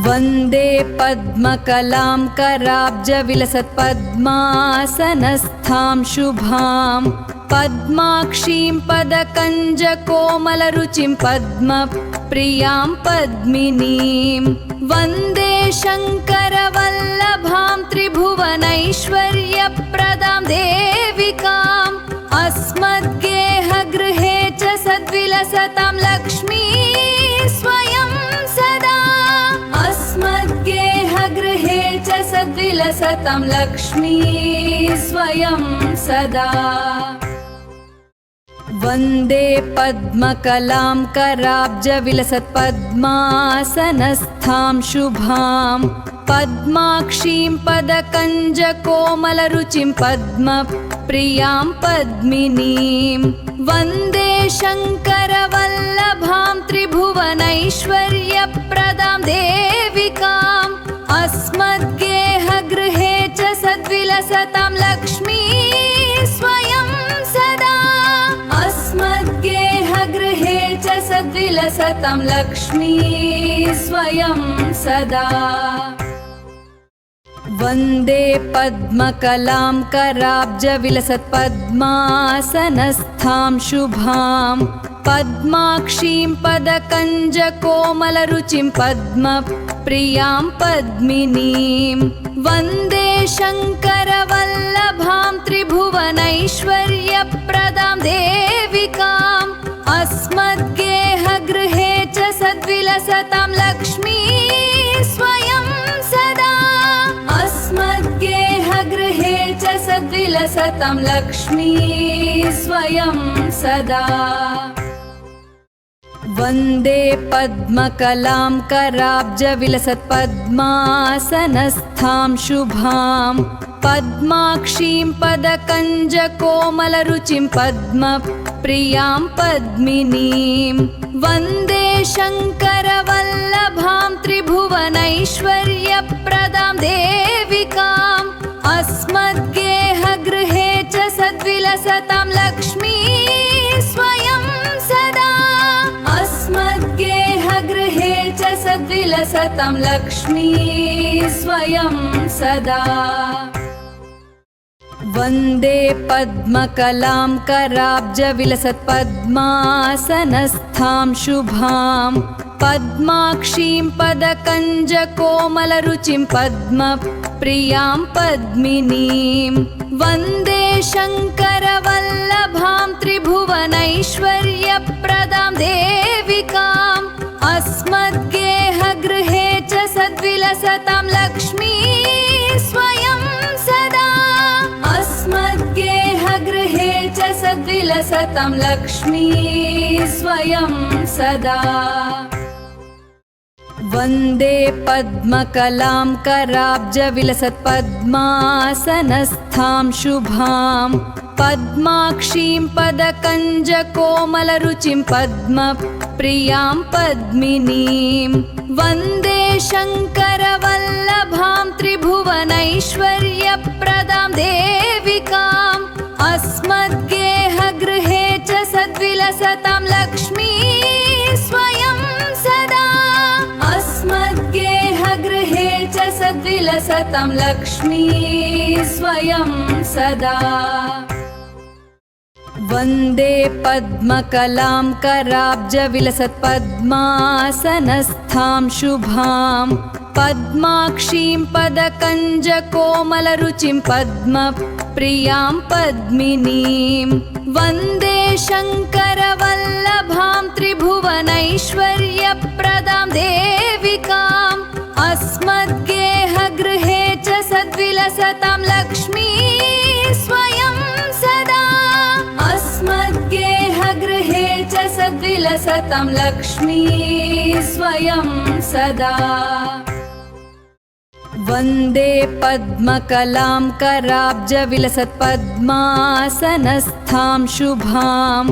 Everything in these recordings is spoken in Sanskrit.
वन्दे पद्मकलां कराब्जविलसत्पद्मासनस्थां शुभां पद्माक्षीं पदकञ्जकोमलरुचिं पद्मप्रियां पद्मिनीं वन्दे शङ्करवल्लभां त्रिभुवनैश्वर्यप्रदां देविकाम् अस्मद्गेहगृहे च सद्विलसतां लक्ष्मी स्वयं सदा अस्मद्गेहगृहे च सद्विलसतां लक्ष्मी स्वयं सदा वन्दे पद्मकलां कराब्जविलसत्पद्मासनस्थां शुभां पद्माक्षीं पदकञ्जकोमलरुचिं पद्मप्रियां पद्मिनीं वन्दे शङ्करवल्लभां त्रिभुवनैश्वर्यप्रदां देविकाम् अस्मद्गेहगृहे च सद्विलसतां लक्ष्मी स्वयं सदा अस्मद्गेहगृहे च सद्विलसतां लक्ष्मी स्वयं सदा वन्दे पद्मकलां कराब्जविलसत्पद्मासनस्थां शुभां पद्माक्षीं पदकञ्जकोमलरुचिं पद्मप्रियां पद्मिनीं वन्दे शङ्करवल्लभां त्रिभुवनैश्वर्यप्रदां देविकाम् अस्मद्गेहगृहे च सद्विलसतां लक्ष्मी स्वयं सदा अस्मद्गेहगृहे च सद्विलसतां लक्ष्मी स्वयं सदा वन्दे पद्मकलां कराब्जविलसत्पद्मासनस्थां शुभां पद्माक्षीं पदकञ्जकोमलरुचिं पद्मप्रियां पद्मिनीं वन्दे शङ्करवल्लभां त्रिभुवनैश्वर्यप्रदां देविकाम् अस्मद्गेहगृहे च सद्विलसतां लक्ष्मी स्वयं सदा अस्मद्गेहगृहे च सद्विलसतां लक्ष्मी स्वयं सदा वन्दे पद्मकलां कराब्जविलसत्पद्मासनस्थां शुभां पद्माक्षीं पदकञ्जकोमलरुचिं पद्मप्रियां पद्मिनीं वन्दे शङ्करवल्लभां त्रिभुवनैश्वर्यप्रदां देविकाम् अस्मद्गेहगृहे च सद्विलसतां लक्ष्मी स्वयं सदा अस्मद्गेहगृहे च सद्विलसतां लक्ष्मी स्वयं सदा वन्दे पद्मकलां कराब्जविलसत्पद्मासनस्थां शुभां पद्माक्षीं पदकञ्जकोमलरुचिं पद्मप्रियां पद्मिनीं वन्दे शङ्करवल्लभां त्रिभुवनैश्वर्यप्रदां देविकाम् अस्मद्गेहगृहे च सद्विलसतां लक्ष्मी स्वयं सदा अस्मद्गेहगृहे च सद्विलसतां लक्ष्मी स्वयं सदा वन्दे पद्मकलां कराब्जविलसत्पद्मासनस्थां शुभां पद्माक्षीं पदकञ्जकोमलरुचिं पद्मप्रियां पद्मिनीं वन्दे शङ्करवल्लभां त्रिभुवनैश्वर्यप्रदां देविकाम् अस्मद्गेहगृहे च सद्विलसतां लक्ष्मी स्वयं सदा अस्मद्गेहगृहे च सद्विलसतां लक्ष्मी स्वयं सदा वन्दे पद्मकलां कराब्जविलसत्पद्मासनस्थां शुभां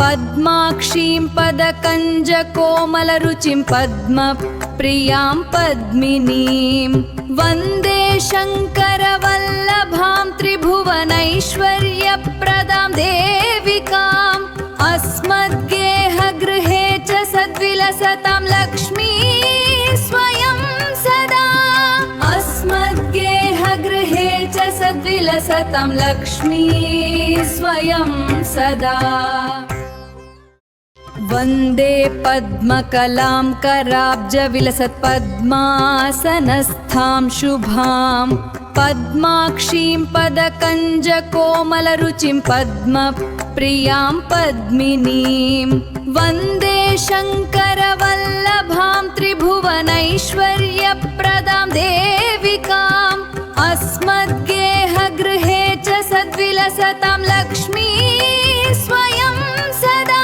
पद्माक्षीं पदकञ्जकोमलरुचिं पद्मप्रियां पद्मिनीं वन्दे शङ्करवल्लभां त्रिभुवनैश्वर्यप्रदां देविकाम् अस्मद्गेहगृहे च सद्विलसतां लक्ष्मी स्वयं सद्विलसतं लक्ष्मी स्वयं सदा वन्दे पद्मकलां कराब्जविलसत्पद्मासनस्थां शुभां पद्माक्षीं पदकञ्जकोमलरुचिं पद्मप्रियां पद्मिनीं वन्दे शङ्करवल्लभां त्रिभुवनैश्वर्यप्रदां देविकाम् अस्मद्गेहगृहे च सद्विलसतां लक्ष्मी स्वयं सदा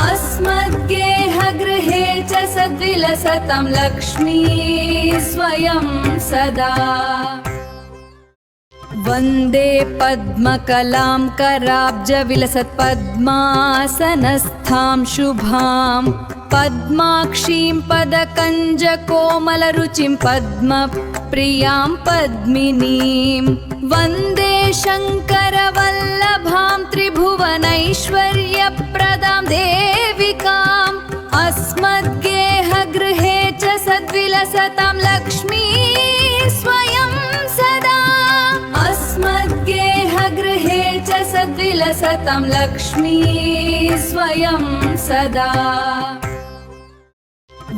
अस्मद्गेहगृहे च सद्विलसतां लक्ष्मी स्वयं सदा वन्दे पद्मकलां कराब्जविलसत्पद्मासनस्थां शुभां पद्माक्षीं पदकञ्जकोमलरुचिं पद्मप्रियां पद्मिनीं वन्दे शङ्करवल्लभां त्रिभुवनैश्वर्यप्रदां देविकाम् अस्मद्गेहगृहे च सद्विलसतां लक्ष्मी स्वयं सदा अस्मद्गेहगृहे च सद्विलसतां लक्ष्मी स्वयं सदा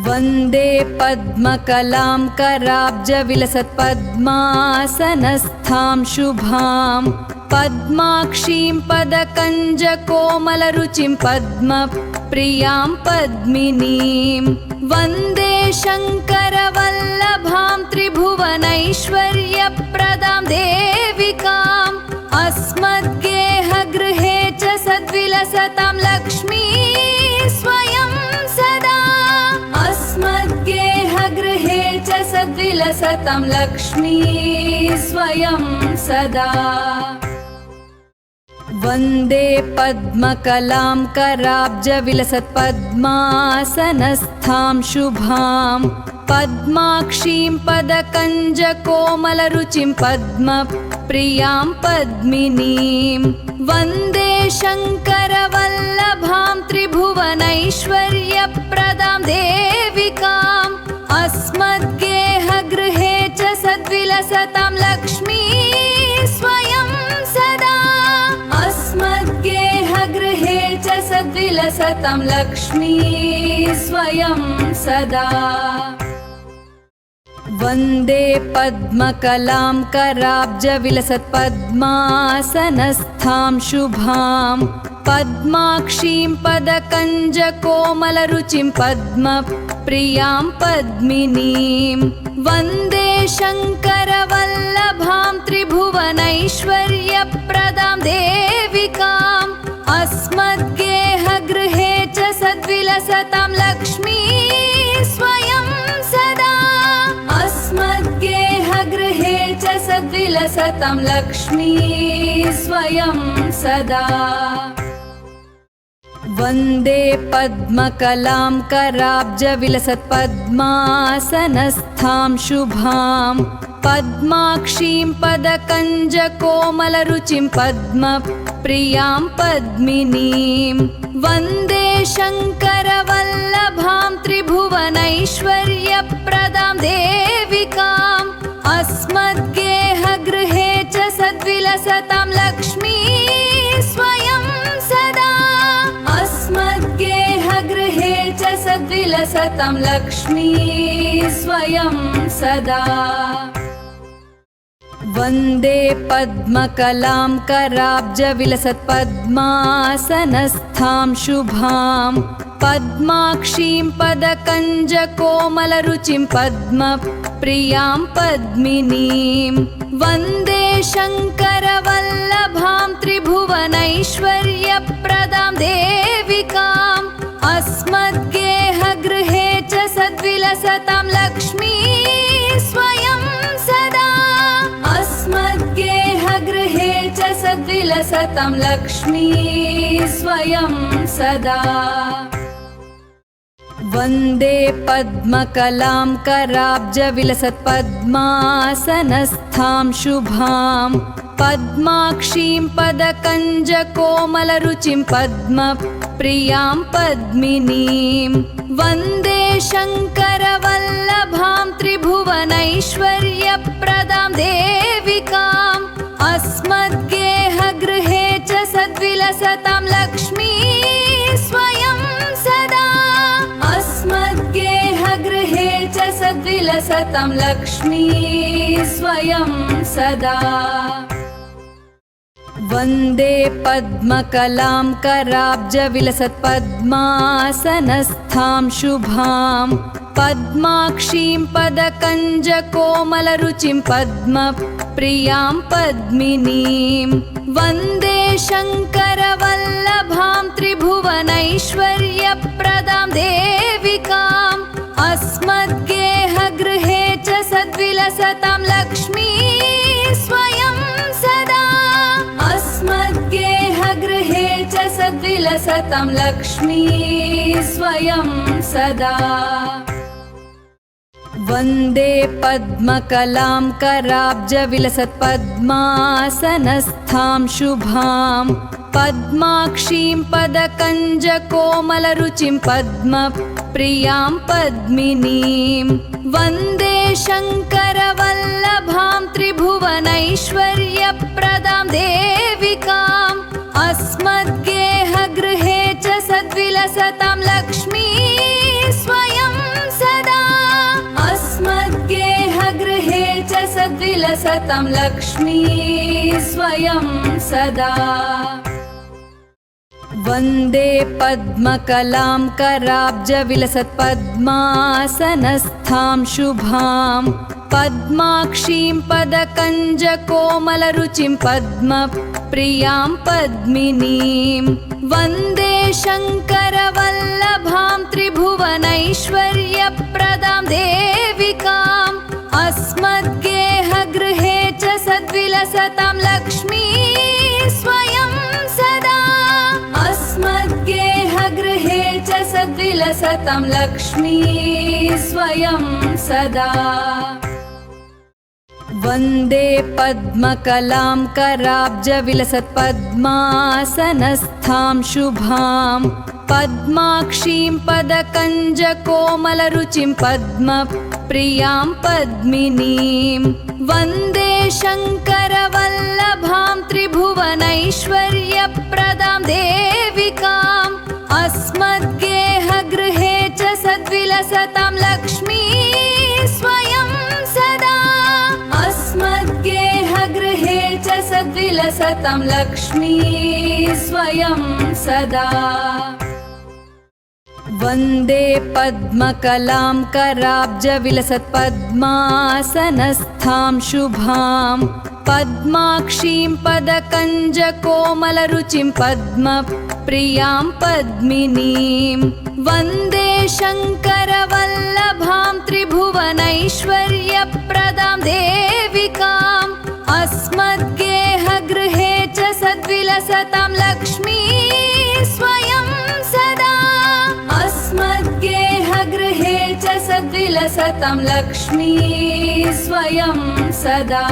वन्दे पद्मकलां कराब्जविलसत्पद्मासनस्थां शुभां पद्माक्षीं पदकञ्जकोमलरुचिं पद्मप्रियां पद्मिनीं वन्दे शङ्करवल्लभां त्रिभुवनैश्वर्यप्रदां देविकाम् अस्मद्गेहगृहे च सद्विलसतां लक्ष्मी स्वयं सदा अस्मद्गेहगृहे च सद्विलसतां लक्ष्मी स्वयं सदा वन्दे पद्मकलां कराब्जविलसत्पद्मासनस्थां शुभां पद्माक्षीं पदकञ्जकोमलरुचिं पद्मप्रियां पद्मिनीं वन्दे शङ्करवल्लभां त्रिभुवनैश्वर्यप्रदां देविकाम् अस्मद्गेहगृहे च सद्विलसतां लक्ष्मी स्वयं सदा अस्मद्गेहगृहे च सद्विलसतां लक्ष्मी स्वयं सदा वन्दे पद्मकलां कराब्जविलसत्पद्मासनस्थां शुभां पद्माक्षीं पदकञ्जकोमलरुचिं पद्मप्रियां पद्मिनीं वन्दे शङ्करवल्लभां त्रिभुवनैश्वर्यप्रदां देविकाम् अस्मद्गेहगृहे च सद्विलसतां लक्ष्मी स्वयं सदा अस्मद्गेहगृहे च सद्विलसतां लक्ष्मी स्वयं सदा वन्दे पद्मकलां कराब्जविलसत्पद्मासनस्थां शुभां पद्माक्षीं पदकञ्जकोमलरुचिं पद्मप्रियां पद्मिनीं वन्दे शङ्करवल्लभां त्रिभुवनैश्वर्यप्रदां देविकाम् अस्मद्गेहगृहे च सद्विलसतां लक्ष्मी स्वयं सदा अस्मद्गेहगृहे च सद्विलसतां लक्ष्मी स्वयं सदा वन्दे पद्मकलां कराब्जविलसत्पद्मासनस्थां शुभां पद्माक्षीं पदकञ्जकोमलरुचिं पद्मप्रियां पद्मिनीं वन्दे शङ्करवल्लभां त्रिभुवनैश्वर्यप्रदां देविकाम् अस्मद्गेहगृहे च सद्विलसतां लक्ष्मी स्वयं सदा अस्मद्गेहगृहे च सद्विलसतां लक्ष्मी स्वयं सदा वन्दे पद्मकलां कराब्जविलसत्पद्मासनस्थां शुभां पद्माक्षीं पदकञ्जकोमलरुचिं पद्मप्रियां पद्मिनीं वन्दे शङ्करवल्लभां त्रिभुवनैश्वर्यप्रदां देविकाम् अस्मद्गेहगृहे च सद्विलसतां लक्ष्मी स्वयं सदा अस्मद्गेहगृहे च सद्विलसतां लक्ष्मी स्वयं सदा वन्दे पद्मकलां कराब्जविलसत्पद्मासनस्थां शुभां पद्माक्षीं पदकञ्जकोमलरुचिं पद्मप्रियां पद्मिनीं वन्दे शङ्करवल्लभां त्रिभुवनैश्वर्यप्रदां देविकाम् अस्मद्गेहगृहे च सद्विलसतां लक्ष्मी स्वयं सदा अस्मद्गेहगृहे च सद्विलसतां लक्ष्मी स्वयं सदा वन्दे पद्मकलां कराब्जविलसत्पद्मासनस्थां शुभां पद्माक्षीं पदकञ्जकोमलरुचिं पद्मप्रियां पद्मिनीं वन्दे शङ्करवल्लभां त्रिभुवनैश्वर्यप्रदां देविकाम् अस्मद्गेहगृहे च सद्विलसतां लक्ष्मी स्वयं सदा अस्मद्गेहगृहे च सद्विलसतां लक्ष्मी स्वयं सदा वन्दे पद्मकलां कराब्जविलसत्पद्मासनस्थां शुभां पद्माक्षीं पदकञ्जकोमलरुचिं पद्मप्रियां पद्मिनीं वन्दे शङ्करवल्लभां त्रिभुवनैश्वर्यप्रदां देविकाम् अस्मद्गेहगृहे च सद्विलसतां लक्ष्मी स्वयं सदा अस्मद्गेहगृहे च सद्विलसतां लक्ष्मी स्वयं सदा वन्दे पद्मकलां कराब्जविलसत्पद्मासनस्थां शुभां पद्माक्षीं पदकञ्जकोमलरुचिं पद्मप्रियां पद्मिनीं वन्दे शङ्करवल्लभां त्रिभुवनैश्वर्यप्रदां देविकाम् अस्मद्गेहगृहे च सद्विलसतां लक्ष्मी स्वयं सदा अस्मद्गेहगृहे च सद्विलसतां लक्ष्मी स्वयं सदा वन्दे पद्मकलां कराब्जविलसत्पद्मासनस्थां शुभां पद्माक्षीं पदकञ्जकोमलरुचिं पद्मप्रियां पद्मिनीं वन्दे शङ्करवल्लभां त्रिभुवनैश्वर्यप्रदां देविकाम् अस्मद्गेहगृहे च सद्विलसतां लक्ष्मी स्वयं सदा अस्मद्गेहगृहे च सद्विलसतां लक्ष्मी स्वयं सदा